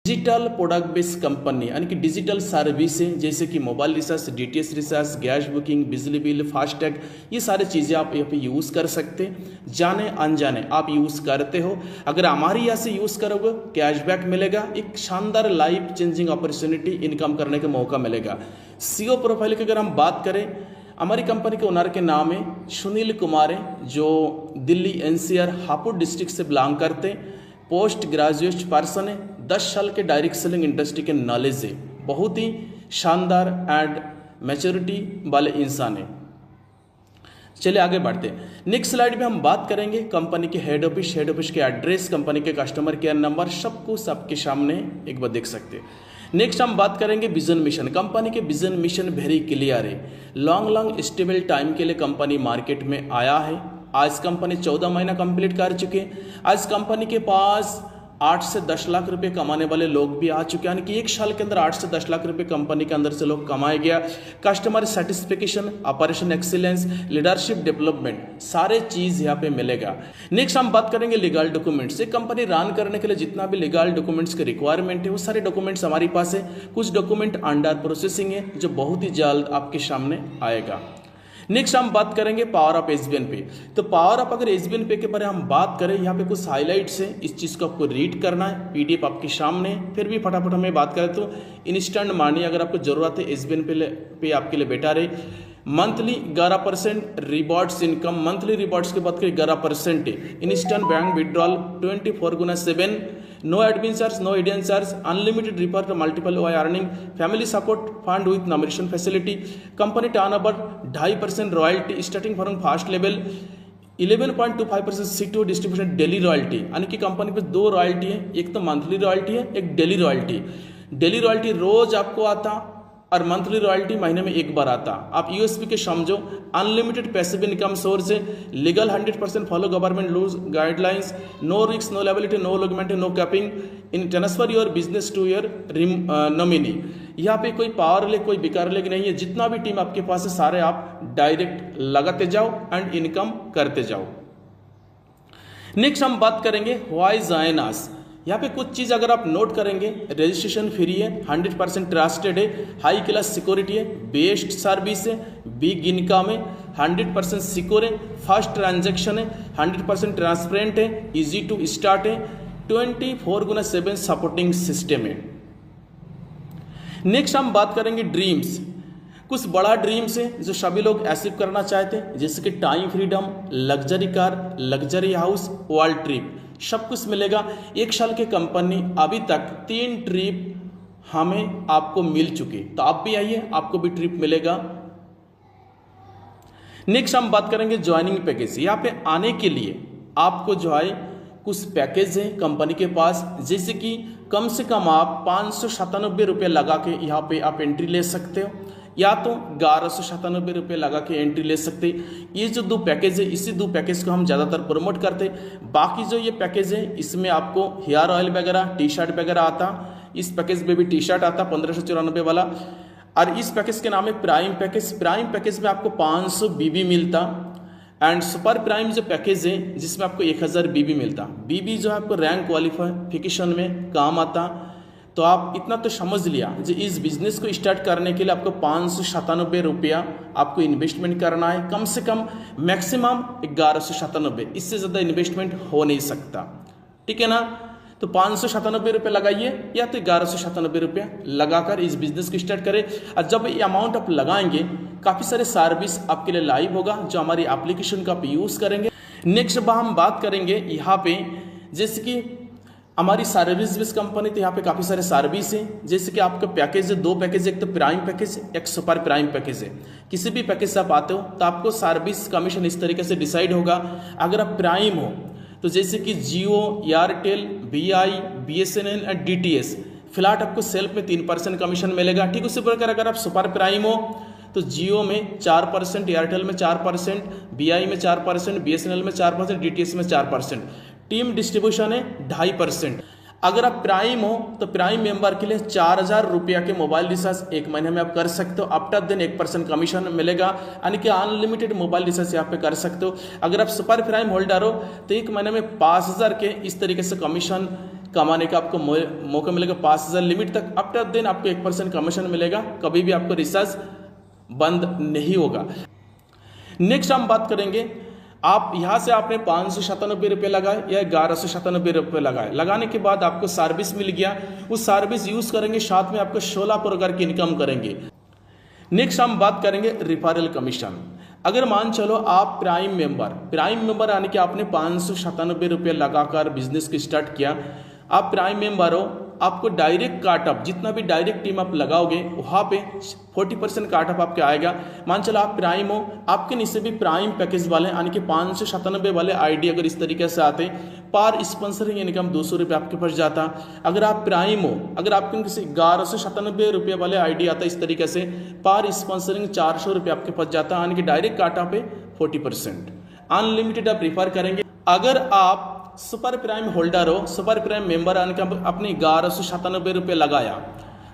Digital product based company यानी कि digital सर्विसें जैसे कि mobile recharge, DTH recharge, gas booking, बिजली बिल, फास्टैग, ये सारी चीज़ें आप यहाँ पे यूज़ कर सकते हैं। जाने अनजाने आप यूज़ करते हो, अगर हमारी यहाँ से यूज़ करोगे कैशबैक मिलेगा, एक शानदार लाइफ चेंजिंग अपॉर्चुनिटी इनकम करने का मौका मिलेगा। सीओ प्रोफाइल की अगर हम बात करें, हमारी कंपनी के ओनर के नाम है सुनील कुमार है, जो दिल्ली एनसीआर हापुड़ डिस्ट्रिक्ट से बिलोंग करते हैं। पोस्ट ग्रेजुएट पर्सन है, 10 साल के डायरेक्ट सेलिंग इंडस्ट्री के नॉलेज है, बहुत ही शानदार एंड मैच्योरिटी वाले इंसान है। चलिए आगे बढ़ते हैं। नेक्स्ट स्लाइड में हम बात करेंगे कंपनी के हेड ऑफिस के एड्रेस, कंपनी के कस्टमर केयर नंबर, सब कुछ आपके सामने एक बार देख सकते हैं। नेक्स्ट हम बात करेंगे विजन मिशन। कंपनी के विजन मिशन वेरी क्लियर है, लॉन्ग स्टेबल टाइम के लिए कंपनी मार्केट में आया है। आज कंपनी 14 महीना कंप्लीट कर चुके हैं। आज कंपनी के पास 8 से 10 लाख रुपए कमाने वाले लोग भी आ चुके हैं, यानी कि एक साल के अंदर 8 से 10 लाख रुपए कंपनी के अंदर से लोग कमाए गया। Customer satisfaction, operation excellence, leadership development, सारे चीज यहाँ पे मिलेगा। नेक्स्ट हम बात करेंगे लीगल डॉक्यूमेंट्स। एक कंपनी रन करने के लिए जितना भी लीगल डॉक्यूमेंट्स के रिक्वायरमेंट है वो सारे डॉक्यूमेंट्स हमारे पास है। कुछ डॉक्यूमेंट अंडर प्रोसेसिंग है जो बहुत ही जल्द आपके सामने आएगा। नेक्स्ट हम बात करेंगे पावर ऑफ एसबीएन पे। तो पावर ऑफ अगर एसबीएन पे के बारे में हम बात करें, यहाँ पे कुछ हाइलाइट्स है, इस चीज़ को आपको रीड करना है, पीडीएफ आपके सामने। फिर भी फटाफट हमें बात करें तो इंस्टेंट मनी अगर आपको जरूरत है एसबीएन पे आपके लिए बेटर है। Monthly 11% rewards income, monthly rewards की बात करें 11% है। Instant bank withdrawal 24/7, no admin charge, no admin charge, unlimited refer to multiple way earning, family support fund with nomination facility, company turnover 2.5% royalty starting from first level, 11.25% CTO distribution daily royalty, यानी कि company पे 2 royalty है, एक तो monthly royalty है, एक daily royalty. Daily royalty रोज आपको आता और मंथली रॉयल्टी महीने में एक बार आता। आप यूएसपी के समझो, अनलिमिटेड पैसिव इनकम सोर्स है, legal 100% follow government rules guidelines, no risk, no liability, no limit, no capping in transfer your business to your nominee. यहाँ पे कोई पावर ले कोई बेकार ले नहीं है, जितना भी टीम आपके पास है सारे आप डायरेक्ट लगाते जाओ एंड इनकम करते जाओ। नेक्स्ट हम बात करेंगे व्हाई जॉइन अस। यहाँ पे कुछ चीज़ अगर आप नोट करेंगे, रजिस्ट्रेशन फ्री है, 100% ट्रस्टेड है, हाई क्लास सिक्योरिटी है, बेस्ट सर्विस है, बिग इनकम है, 100% सिक्योर है, फास्ट ट्रांजैक्शन है, 100% ट्रांसपेरेंट है, इजी टू स्टार्ट है, 24/7 सपोर्टिंग सिस्टम है। नेक्स्ट हम बात करेंगे ड्रीम्स। कुछ बड़ा ड्रीम्स है जो सभी लोग अचीव करना चाहते हैं, जैसे कि time freedom, luxury car, luxury house, world trip, सब कुछ मिलेगा। एक साल की कंपनी अभी तक 3 ट्रिप हमें आपको मिल चुकी, तो आप भी आइए, आपको भी ट्रिप मिलेगा। नेक्स्ट हम बात करेंगे ज्वाइनिंग पैकेज। यहाँ पे आने के लिए आपको जो है कुछ पैकेज है कंपनी के पास, जैसे कि कम से कम आप 597 रुपये लगा के यहाँ पे आप एंट्री ले सकते हो, या तो 1197 रुपये लगा के एंट्री ले सकते। ये जो 2 पैकेज है, इसी 2 पैकेज को हम ज़्यादातर प्रमोट करते। बाकी जो ये पैकेज है इसमें आपको हेयर ऑयल वगैरह, टी शर्ट वगैरह आता। इस पैकेज में भी टी शर्ट आता 1594 वाला, और इस पैकेज के नाम है प्राइम पैकेज। प्राइम पैकेज में आपको 500 बीबी मिलता, एंड सुपर प्राइम जो पैकेज है जिसमें आपको 1000 बीबी मिलता। बीबी जो है आपको रैंक क्वालिफिकेशन में काम आता। तो आप इतना तो समझ लिया जो इस बिजनेस को स्टार्ट करने के लिए आपको 597 रुपया आपको इन्वेस्टमेंट करना है, कम से कम मैक्सिमम 1197, इससे ज़्यादा इन्वेस्टमेंट हो नहीं सकता, ठीक है ना। तो 597 रुपये लगाइए या तो 1197 रुपये लगाकर इस बिजनेस को स्टार्ट करें। और जब ये अमाउंट आप लगाएंगे काफ़ी सारे सर्विस आपके लिए लाइव होगा जो हमारी एप्लीकेशन का आप यूज़ करेंगे। नेक्स्ट हम बात करेंगे यहाँ पे, जैसे कि हमारी सर्विस बेस्ड कंपनी, तो यहाँ पे काफ़ी सारे सर्विस हैं, जैसे कि आपका पैकेज है 2 पैकेज, एक तो प्राइम पैकेज, एक सुपर प्राइम पैकेज है। किसी भी पैकेज से आप आते हो तो आपको सर्विस कमीशन इस तरीके से डिसाइड होगा। अगर आप प्राइम हो तो जैसे कि जियो, एयरटेल, VI, BSNL और DTS, फ्लैट आपको सेल्फ में 3% कमीशन मिलेगा, ठीक। उसी प्रकार अगर आप सुपर प्राइम हो तो जियो में 4%, एयरटेल में 4%, VI में 4%, BSNL में 4%, DTS में 4%, टीम डिस्ट्रीब्यूशन है 2.5%। अगर आप प्राइम हो तो प्राइम मेंबर के लिए 4000 रुपया के मोबाइल रिचार्ज 1 महीने में आप कर सकते हो। आफ्टर देन 1% कमीशन मिलेगा, यानी कि अनलिमिटेड मोबाइल रिचार्ज यहाँ पे कर सकते हो। अगर आप सुपर प्राइम होल्डर हो तो 1 महीने में 5000 के इस तरीके से कमीशन कमाने का आपको मौका मिलेगा 5,000 लिमिट तक। आफ्टर देन आपको 1% कमीशन मिलेगा, कभी भी आपको रिचार्ज बंद नहीं होगा। नेक्स्ट हम बात करेंगे, आप यहाँ से आपने 597 रुपये लगाए या 1197 रुपये लगाए, लगाने के बाद आपको सर्विस मिल गया, उस सर्विस यूज करेंगे, साथ में आपको 16 प्रकार की इनकम करेंगे। नेक्स्ट हम बात करेंगे रिफरल कमीशन। अगर मान चलो आप प्राइम मेंबर यानी कि आपने 597 रुपये लगाकर बिजनेस को स्टार्ट किया, आप प्राइम मेंबर हो, आपको डायरेक्ट काटअप जितना भी डायरेक्ट टीम आप लगाओगे वहाँ पे 40% काटअप आपके आएगा। मान चलो आप प्राइम हो, आपके नीचे भी प्राइम पैकेज वाले यानी कि 597 वाले आईडी अगर इस तरीके से आते, पर स्पॉन्सरिंग इनकम 200 रुपये आपके पास जाता। अगर आप प्राइम हो, अगर आपके किसी 1197 रुपये वाले आईडी आता इस तरीके से, पर स्पॉन्सरिंग 400 रुपये आपके पास जाता, यानी कि डायरेक्ट काटअप पे 40%। अनलिमिटेड आप प्रीफर करेंगे। अगर आप सुपर प्राइम होल्डर हो, सुपर प्राइम मेंबर यानी कि अपने 1197 रुपये लगाया,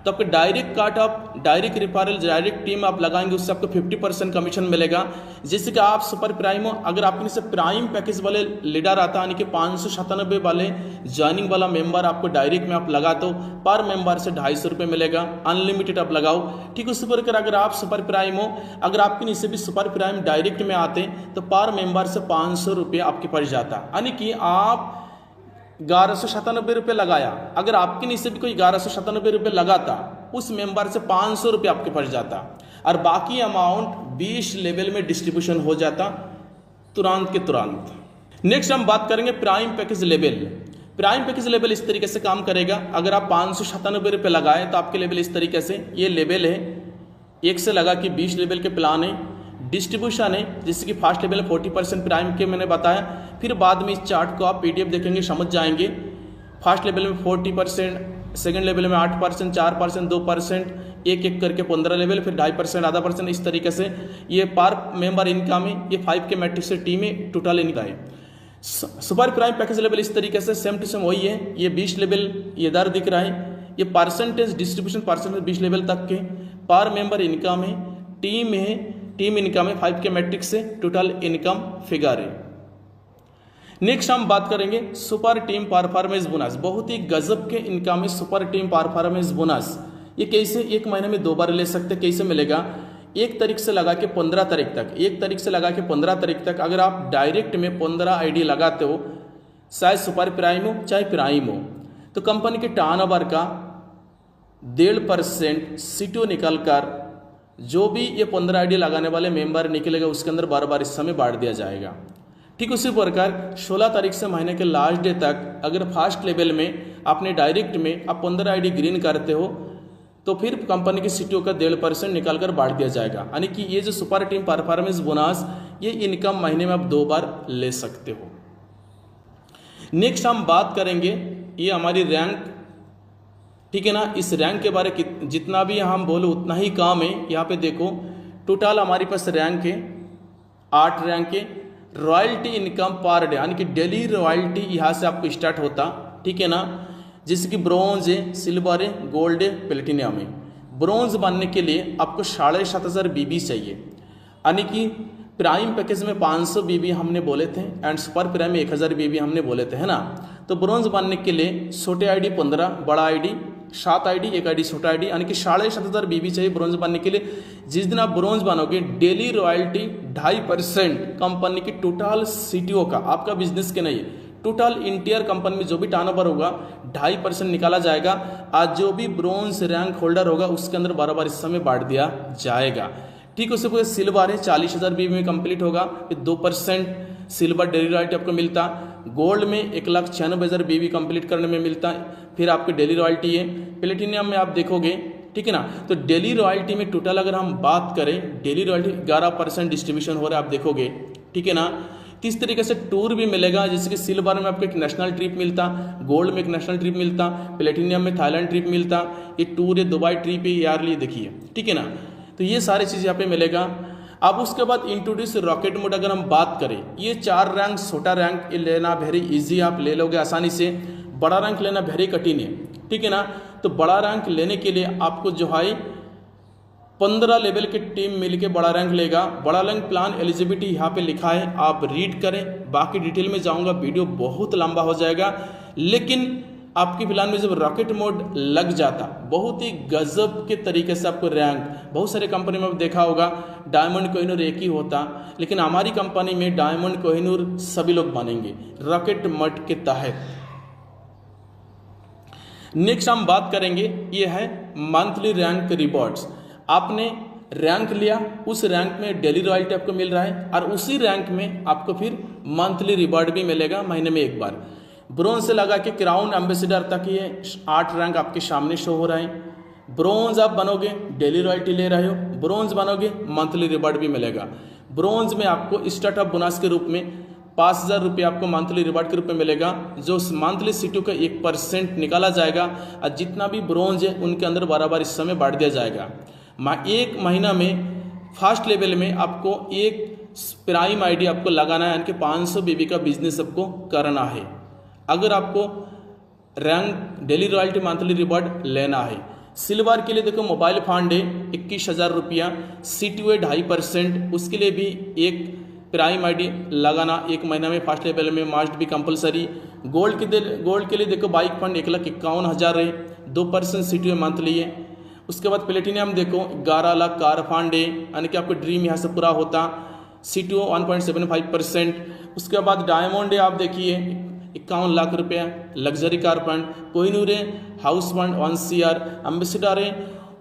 तो आपको डायरेक्ट काटअप, डायरेक्ट रिफरल, डायरेक्ट टीम आप लगाएंगे, उससे आपको 50% कमीशन मिलेगा। जैसे कि आप सुपर प्राइम हो, अगर आपके से प्राइम पैकेज वाले लीडर आता यानी कि 597 वाले ज्वाइनिंग वाला मेंबर आपको डायरेक्ट में आप लगा तो पर मेंबर से 250 रुपये मिलेगा, अनलिमिटेड आप लगाओ। ठीक उसी प्रकार अगर आप सुपर प्राइम हो, अगर आपके नीचे भी सुपर प्राइम डायरेक्ट में आते तो पर मेंबर से 500 रुपये आपके पास जाता, यानी कि आप 1197 रुपये लगाया, अगर आपके नीचे भी कोई 1197 रुपये लगाता, उस मेंबर से 500 रुपये आपके पास जाता और बाकी अमाउंट 20 लेवल में डिस्ट्रीब्यूशन हो जाता तुरंत के तुरंत। नेक्स्ट हम बात करेंगे prime package level. Prime package level इस तरीके से काम करेगा, अगर आप 597 रुपये लगाए तो आपके लेवल इस तरीके से, ये लेवल है 1 से लगा कि 20 लेवल के प्लान है, डिस्ट्रीब्यूशन है, जैसे कि फर्स्ट लेवल 40% प्राइम के मैंने बताया, फिर बाद में इस चार्ट को आप पीडीएफ देखेंगे समझ जाएंगे। फर्स्ट लेवल में 40%, सेकंड लेवल में 8%, 4%, 2%, एक एक करके 15 लेवल, फिर 2.5%, आधा परसेंट, इस तरीके से ये पर मेंबर इनकम है। ये 5 के मैट्रिक्स से टीम है, टोटल इनकम है। सुपर प्राइम पैकेज लेवल इस तरीके से सेम टू सेम वही है, ये 20 लेवल ये दर दिख रहा है, ये परसेंटेज डिस्ट्रीब्यूशन परसेंटेज 20 लेवल तक के, पर मेंबर इनकम है, टीम इनकम है 5 के मैट्रिक्स से, टोटल इनकम फिगर है। नेक्स्ट हम बात करेंगे सुपर टीम परफॉर्मेंस बोनस। बहुत ही गजब के इनकम है सुपर टीम परफॉर्मेंस बोनस। ये कैसे, 1 महीने में 2 बार ले सकते, कैसे मिलेगा? 1 तारीख से लगा के 15 तारीख तक, 1 तारीख से लगा के 15 तारीख तक अगर आप डायरेक्ट में 15 आईडी लगाते हो, चाहे सुपर प्राइम हो चाहे प्राइम हो, तो कंपनी के टर्नओवर का 1.5% सीटो निकल कर जो भी ये 15 आईडी लगाने वाले मेंबर निकलेगा उसके अंदर बार इस समय बांट दिया जाएगा। ठीक उसी प्रकार 16 तारीख से महीने के लास्ट डे तक अगर फर्स्ट लेवल में आपने डायरेक्ट में आप 15 आईडी ग्रीन करते हो तो फिर कंपनी की सीटों का 1.5% निकाल कर बांट दिया जाएगा। यानी कि ये जो सुपर टीम परफॉर्मेंस बोनस, ये इनकम महीने में आप 2 बार ले सकते हो। नेक्स्ट हम बात करेंगे, ये हमारी रैंक, ठीक है ना। इस रैंक के बारे में जितना भी हम बोलो उतना ही काम है। यहाँ पे देखो टोटल हमारे पास रैंक है 8 रैंक है। रॉयल्टी इनकम पर डे यानी कि डेली रॉयल्टी यहाँ से आपको स्टार्ट होता, ठीक है ना। जैसे कि ब्रॉन्ज है, सिल्वर है, गोल्ड है, प्लेटिनियम है। ब्रॉन्ज बनने के लिए आपको 7,500 बीबी चाहिए, यानी कि प्राइम पैकेज में 500 बीबी हमने बोले थे एंड सुपर प्राइम में 1000 बीबी हमने बोले थे, है ना। तो ब्रॉन्ज बनने के लिए छोटे आईडी 15, बड़ा आईडी 7 आईडी, 1 आईडी छोटा आईडी, यानी कि 7,500 बीबी चाहिए ब्रॉन्ज बनने के लिए। जिस दिन आप ब्रॉन्ज बनोगे डेली रॉयल्टी 2.5% कंपनी की टोटल सीटीओ का, आपका बिजनेस के नहीं, टोटल इंटीरियर कंपनी में जो भी टर्नओवर होगा 2.5% निकाला जाएगा। आज जो भी ब्रॉन्ज रैंक होल्डर होगा उसके अंदर बार इस समय बांट दिया जाएगा। ठीक उससे पूरे सिल्वर है 40,000 बीबी में कंप्लीट होगा, फिर 2% सिल्वर डेली रॉयल्टी आपको मिलता। गोल्ड में 1,96,000 बीबी कंप्लीट करने में मिलता, फिर आपकी डेली रॉयल्टी है। प्लेटिनियम में आप देखोगे, ठीक है ना। तो डेली रॉयल्टी में टोटल अगर हम बात करें, डेली रॉयल्टी 11% डिस्ट्रीब्यूशन हो रहा है, आप देखोगे, ठीक है ना। किस तरीके से टूर भी मिलेगा, जैसे कि सिल्वर में आपको एक नेशनल ट्रिप मिलता, गोल्ड में एक नेशनल ट्रिप मिलता, प्लेटिनियम में थाईलैंड ट्रिप मिलता, ये टूर है, दुबई ट्रिप है, ईयरली देखिए, ठीक है ना। तो ये सारी चीज़ यहाँ पे मिलेगा। अब उसके बाद इंट्रोड्यूस रॉकेट मोड अगर हम बात करें, ये 4 रैंक, छोटा रैंक ये लेना वेरी इजी, आप ले लोगे आसानी से। बड़ा रैंक लेना वेरी कठिन है, ठीक है ना। तो बड़ा रैंक लेने के लिए आपको जो है 15 लेवल की टीम मिलके बड़ा रैंक लेगा। बड़ा रैंक प्लान एलिजिबिलिटी यहाँ पे लिखा है, आप रीड करें। बाकी डिटेल में जाऊँगा, वीडियो बहुत लंबा हो जाएगा, लेकिन आपकी प्लान में जब रॉकेट मोड लग जाता, बहुत ही गजब के तरीके से आपको रैंक, बहुत सारे कंपनी में देखा होगा डायमंड कोहिनूर एक ही होता, लेकिन हमारी कंपनी में डायमंड कोहिनूर सभी लोग बनेंगे रॉकेट मोड के तहत। नेक्स्ट हम बात करेंगे, ये है मंथली रैंक रिवॉर्ड्स। आपने रैंक लिया, उस रैंक में डेली रॉयल्टी आपको मिल रहा है और उसी रैंक में आपको फिर मंथली रिवॉर्ड भी मिलेगा महीने में एक बार। ब्रोंज से लगा के क्राउन एम्बेसडर तक ये 8 रैंक आपके सामने शो हो रहा है। ब्रोंज आप बनोगे डेली रॉयल्टी ले रहे हो, ब्रोंज बनोगे मंथली रिवॉर्ड भी मिलेगा। ब्रोंज में आपको स्टार्टअप बोनस के रूप में 5,000 रुपये आपको मंथली रिवॉर्ड के रूप में मिलेगा, जो मंथली सीटों का 1% निकाला जाएगा और जितना भी ब्रोंज है उनके अंदर बराबर इस समय बांट दिया जाएगा। एक महीना में फर्स्ट लेवल में आपको एक प्राइम आईडी आपको लगाना है, यानी कि 500 बीबी का बिजनेस आपको करना है अगर आपको rank daily royalty monthly reward लेना है। सिल्वर के लिए देखो मोबाइल फंड है 21,000 रुपया, CTO 2.5%, उसके लिए भी एक प्राइम आईडी लगाना एक महीना में फर्स्ट लेवल में मस्ट भी कंपलसरी। गोल्ड के लिए देखो बाइक फंड 1,51,000 है, 2% CTO मंथली है। उसके बाद प्लेटिनियम देखो 11 लाख कार फंड है, यानी कि आपको ड्रीम यहाँ से पूरा होता, CTO 1.75%। उसके बाद डायमंड है, आप देखिए 51 लाख रुपया लग्जरी कार फंड। कोहिनूर है हाउस फंड 1 CR, एम्बेसडर है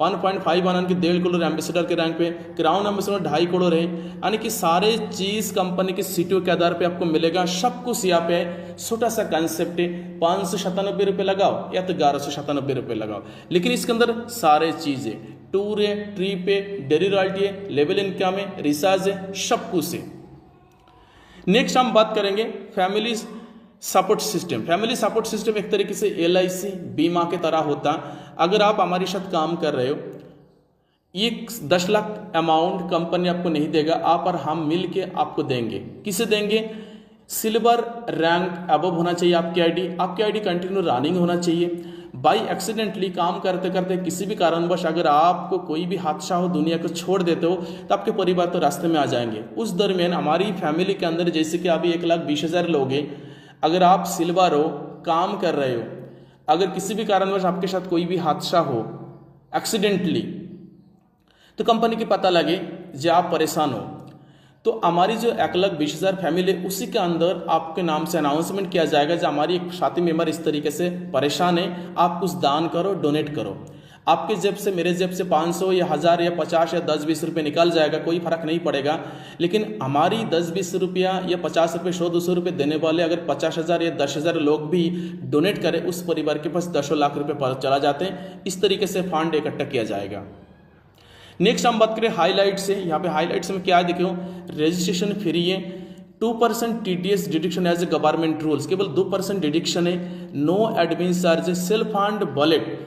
1.5 यानी कि 1.5 करोड़ एम्बेसडर के रैंक पे, क्राउन एम्बेसडर 2.5 करोड़ है, यानी कि सारे चीज़ कंपनी के CTO के आधार पे आपको मिलेगा। सब कुछ यहाँ पे छोटा सा कंसेप्ट है, 597 रुपये लगाओ या तो 1197 रुपये लगाओ, लेकिन इसके अंदर सारे चीज़ है, टूर है, ट्रिप है, डेली रॉयल्टी है, लेवल इनकम है, रिचार्ज है, सब कुछ है। नेक्स्ट हम बात करेंगे family support system. Family support system एक तरीके से LIC बीमा के तरह होता। अगर आप हमारे साथ काम कर रहे हो, एक 10 लाख अमाउंट कंपनी आपको नहीं देगा, आप और हम मिल के आपको देंगे। किसे देंगे? सिल्वर रैंक अबव होना चाहिए आपकी आईडी कंटिन्यू रनिंग होना चाहिए। बाई एक्सीडेंटली काम करते करते किसी भी कारणवश अगर आपको कोई भी हादसा हो, दुनिया को छोड़ देते हो, तो आपके परिवार तो रास्ते में आ जाएंगे। उस दरमियान हमारी फैमिली के अंदर जैसे कि अभी 1,20,000 लोग हैं, अगर आप सिल्वर हो, काम कर रहे हो, अगर किसी भी कारणवश आपके साथ कोई भी हादसा हो एक्सीडेंटली, तो कंपनी के पता लगे जो आप परेशान हो, तो हमारी जो 1,20,000 फैमिली है उसी के अंदर आपके नाम से अनाउंसमेंट किया जाएगा जो हमारी एक साथी मेंबर इस तरीके से परेशान है, आप कुछ दान करो, डोनेट करो। आपके जेब से मेरे जेब से 500 या 1000 या 50 या 10-20 रुपये निकल जाएगा, कोई फर्क नहीं पड़ेगा। लेकिन हमारी 10-20 रुपया या 50 रुपये 100-200 रुपये देने वाले अगर 50,000 या 10,000 लोग भी डोनेट करें, उस परिवार के पास 10 लाख रुपये चला जाते हैं। इस तरीके से फंड इकट्ठा किया जाएगा। नेक्स्ट हम बात करें हाईलाइट से। यहाँ पे हाईलाइट्स में क्या देखो, रजिस्ट्रेशन फ्री है, 2% TDS deduction as a government rules, केवल 2% डिडक्शन है, no admin charge, self fund wallet,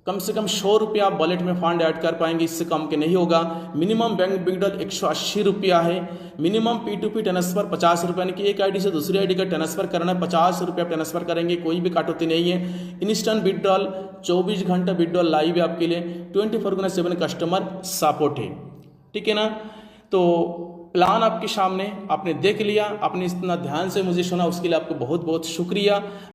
कम से कम 100 रुपया आप वॉलेट में फंड ऐड कर पाएंगे, इससे कम के नहीं होगा। मिनिमम बैंक विड्रॉल 180 रुपया है, मिनिमम P2P ट्रांसफर 50 रुपये, यानी कि एक आईडी से दूसरी आईडी का ट्रांसफर करना है, 50 रुपया ट्रांसफर करेंगे, कोई भी कटौती नहीं है। इंस्टेंट विड्रॉल 24 घंटा विड्रॉल लाइव है आपके लिए, 24/7 कस्टमर सपोर्ट है, ठीक है ना। तो प्लान आपके सामने, आपने देख लिया, आपने इतना ध्यान से मुझे सुना, उसके लिए आपको बहुत बहुत शुक्रिया।